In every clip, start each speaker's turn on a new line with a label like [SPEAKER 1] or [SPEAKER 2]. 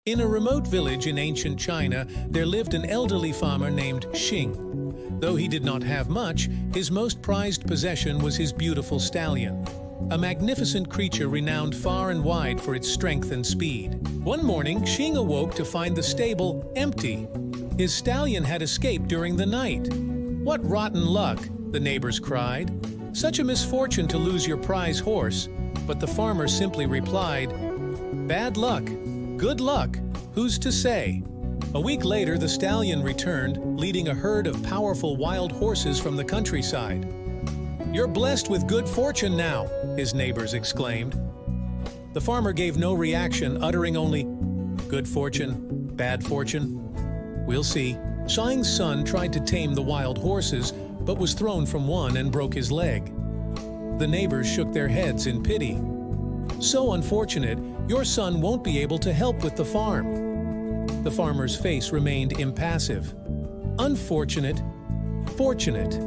[SPEAKER 1] In a remote village in ancient China, there lived an elderly farmer named Xing. Though he did not have much, his most prized possession was his beautiful stallion, a magnificent creature renowned far and wide for its strength and speed. One morning, Xing awoke to find the stable empty. His stallion had escaped during the night. "What rotten luck!" the neighbors cried. "Such a misfortune to lose your prize horse." But the farmer simply replied, "Bad luck. Good luck. Who's to say?" A week later, the stallion returned, leading a herd of powerful wild horses from the countryside. "You're blessed with good fortune now," his neighbors exclaimed. The farmer gave no reaction, uttering only, "Good fortune, bad fortune. We'll see." Xing's son tried to tame the wild horses, but was thrown from one and broke his leg. The neighbors shook their heads in pity. "So unfortunate, your son won't be able to help with the farm." The farmer's face remained impassive. Unfortunate, fortunate.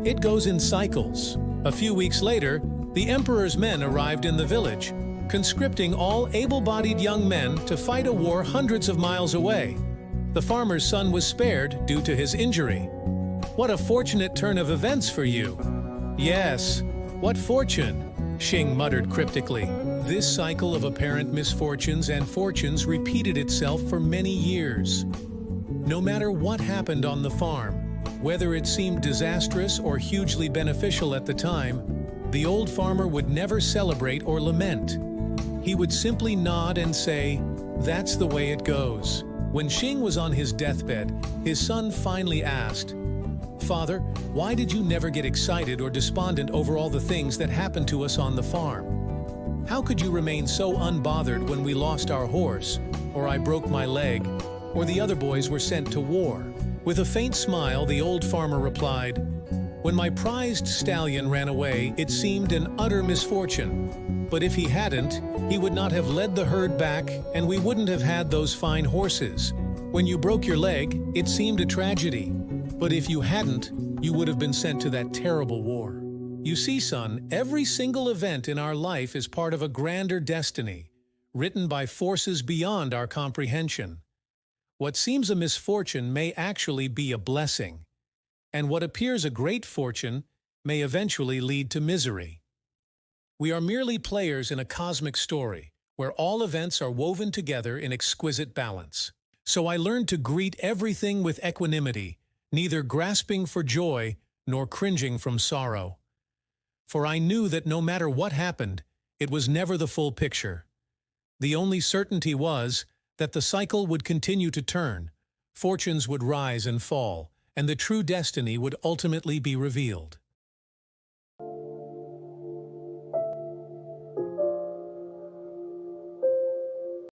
[SPEAKER 1] It goes in cycles. A few weeks later, the emperor's men arrived in the village, conscripting all able-bodied young men to fight a war hundreds of miles away. The farmer's son was spared due to his injury. "What a fortunate turn of events for you." "Yes, what fortune?" Xing muttered cryptically. This cycle of apparent misfortunes and fortunes repeated itself for many years. No matter what happened on the farm, whether it seemed disastrous or hugely beneficial at the time, the old farmer would never celebrate or lament. He would simply nod and say, "That's the way it goes." When Xing was on his deathbed, his son finally asked, "Father, why did you never get excited or despondent over all the things that happened to us on the farm? How could you remain so unbothered when we lost our horse, or I broke my leg, or the other boys were sent to war?" With a faint smile, the old farmer replied, "When my prized stallion ran away, it seemed an utter misfortune. But if he hadn't, he would not have led the herd back, and we wouldn't have had those fine horses. When you broke your leg, it seemed a tragedy. But if you hadn't, you would have been sent to that terrible war. You see, son, every single event in our life is part of a grander destiny, written by forces beyond our comprehension. What seems a misfortune may actually be a blessing, and what appears a great fortune may eventually lead to misery. We are merely players in a cosmic story, where all events are woven together in exquisite balance. So I learned to greet everything with equanimity, neither grasping for joy nor cringing from sorrow. For I knew that no matter what happened, it was never the full picture. The only certainty was that the cycle would continue to turn, fortunes would rise and fall, and the true destiny would ultimately be revealed.